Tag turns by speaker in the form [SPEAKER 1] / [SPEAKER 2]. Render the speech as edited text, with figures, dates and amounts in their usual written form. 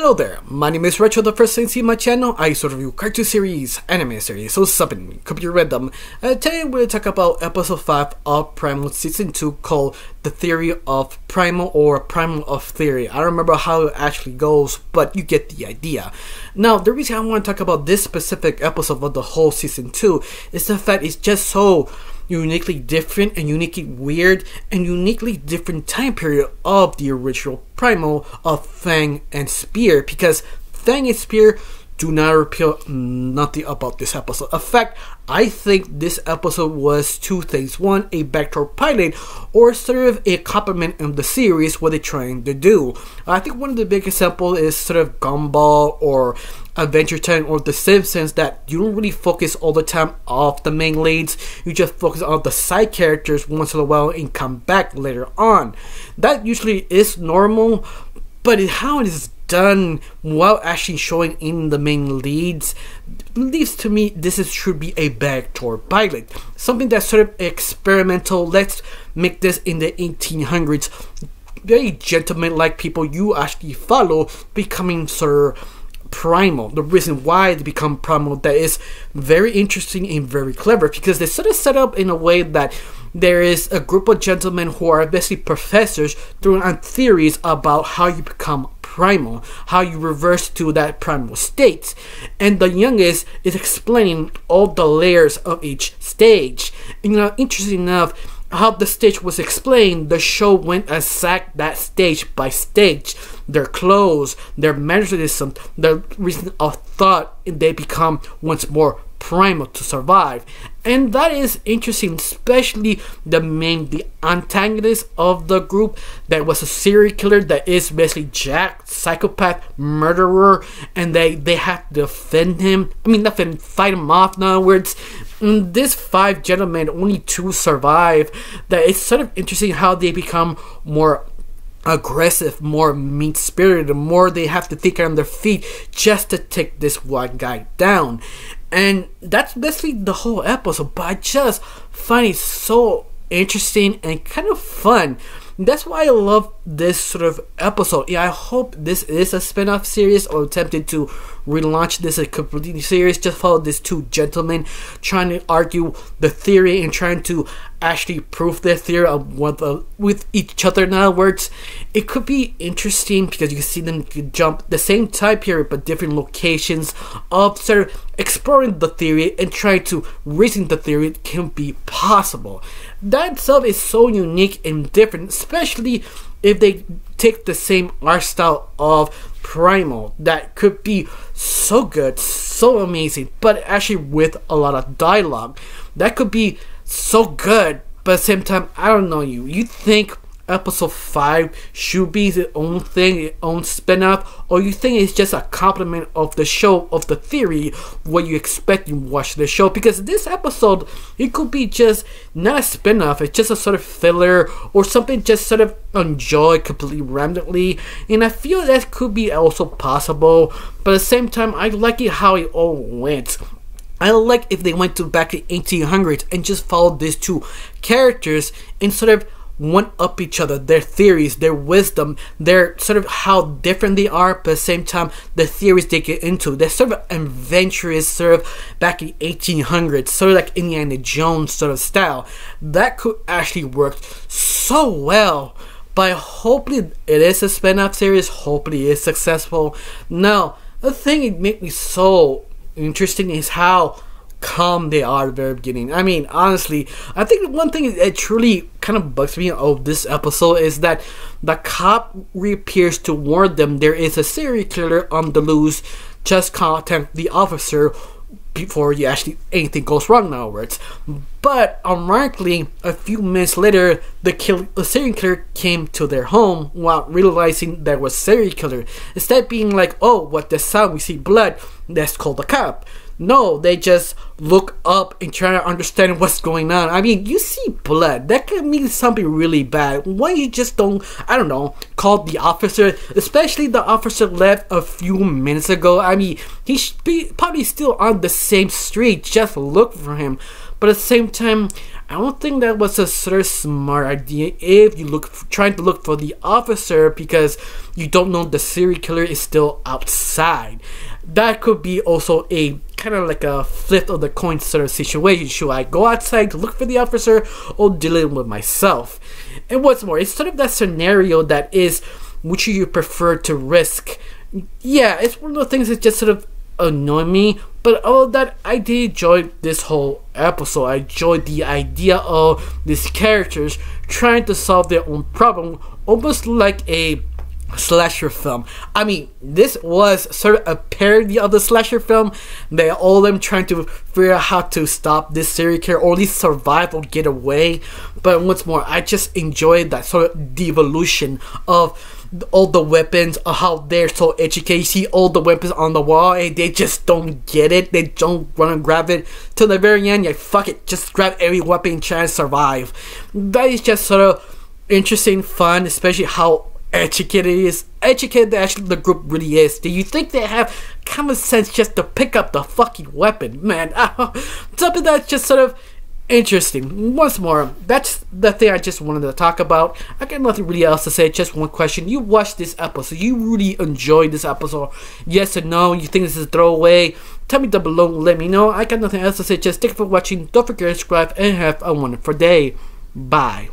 [SPEAKER 1] Hello there, my name is Retro. The first thing you see my channel, I sort of review cartoon series, anime series, so something, computer random. Today we're going to talk about episode 5 of Primal Season 2 called The Theory of Primal or Primal of Theory. I don't remember how it actually goes, but you get the idea. Now, the reason I want to talk about this specific episode of the whole Season 2 is the fact it's just so uniquely different and uniquely weird and uniquely different time period of the original Primal of Fang and Spear, because Fang and Spear do not reveal nothing about this episode. In fact, I think this episode was two things. One, a backdoor pilot, or sort of a compliment of the series, what they're trying to do. I think one of the big examples is sort of Gumball or Adventure Time or The Simpsons, that you don't really focus all the time off the main leads. You just focus on the side characters once in a while and come back later on. That usually is normal, but how it is done while actually showing in the main leads leaves to me this should be a backdoor pilot, something that's sort of experimental. Let's make this in the 1800s, very gentleman-like people you actually follow becoming sort of primal. The reason why they become primal, that is very interesting and very clever, because they sort of set up in a way that there is a group of gentlemen who are basically professors throwing on theories about how you become primal, how you reverse to that primal state, and the youngest is explaining all the layers of each stage. And, interesting enough, how the stage was explained, the show went and sacked that stage by stage. Their clothes, their mannerism, their reason of thought, and they become once more primal to survive. And that is interesting, especially the antagonist of the group that was a serial killer, that is basically Jack, psychopath, murderer, and they have to defend him. Fight him off. In other words, this 5 gentlemen, only 2 survive. That it's sort of interesting how they become more aggressive, more mean-spirited, the more they have to think on their feet just to take this one guy down. And that's basically the whole episode, but I just find it so interesting and kind of fun. That's why I love this sort of episode. I hope this is a spin-off series, or attempted to relaunch this as a complete series. Just follow these 2 gentlemen trying to argue the theory and trying to actually prove their theory with each other. In other words, it could be interesting because you can see them jump the same time period but different locations of sort of exploring the theory and trying to reason the theory can be possible. That itself is so unique and different, especially if they take the same art style of Primal. That could be so good, so amazing, but actually with a lot of dialogue. That could be so good, but at the same time, I don't know you think episode 5 should be its own thing, its own spin-off, or you think it's just a compliment of the show, of the theory, what you expect you watch the show? Because this episode, it could be just not a spin-off, it's just a sort of filler or something just sort of enjoyed completely randomly, and I feel that could be also possible. But at the same time, I like it how it all went. I like if they went to back to 1800s and just followed these 2 characters and sort of one up each other, their theories, their wisdom, their sort of how different they are, but at the same time the theories they get into. They're sort of adventurous, sort of back in 1800s, sort of like Indiana Jones sort of style. That could actually work so well. But hopefully it is a spin-off series, hopefully it is successful. Now, the thing that made me so interesting is how calm they are at the very beginning. Honestly, I think one thing that truly kind of bugs me of this episode is that the cop reappears to warn them there is a serial killer on the loose. Just contact the officer before anything goes wrong, in other words. But ironically, a few minutes later, the serial killer came to their home while realizing there was a serial killer. Instead of being like, oh, what the sound, we see blood, let's call the cop. No, they just look up and try to understand what's going on. You see blood, that could mean something really bad. Why you just don't, call the officer? Especially the officer left a few minutes ago. He should be probably still on the same street. Just look for him. But at the same time, I don't think that was a sort of smart idea if you trying to look for the officer because you don't know the serial killer is still outside. That could be also a kind of like a flip of the coin sort of situation. Should I go outside to look for the officer or deal it with myself? And what's more, it's sort of that scenario that is, which you prefer to risk? Yeah, it's one of the things that just sort of annoy me, but all of that, I did enjoy this whole episode. I enjoyed the idea of these characters trying to solve their own problem, almost like a slasher film. I mean, this was sort of a parody of the slasher film. They all of them trying to figure out how to stop this serial killer or at least survive or get away. But what's more, I just enjoyed that sort of devolution of all the weapons, of how they're so educated. You see all the weapons on the wall and they just don't get it. They don't run and grab it till the very end. Yeah, fuck it, just grab every weapon and try and survive. That is just sort of interesting, fun, especially how educated actually the group really is. Do you think they have common sense just to pick up the fucking weapon? Man, something that's just sort of interesting. Once more, that's the thing I just wanted to talk about. I got nothing really else to say, just one question. You watched this episode, you really enjoyed this episode, yes or no? You think this is a throwaway? Tell me down below, let me know. I got nothing else to say, just thank you for watching. Don't forget to subscribe and have a wonderful day. Bye.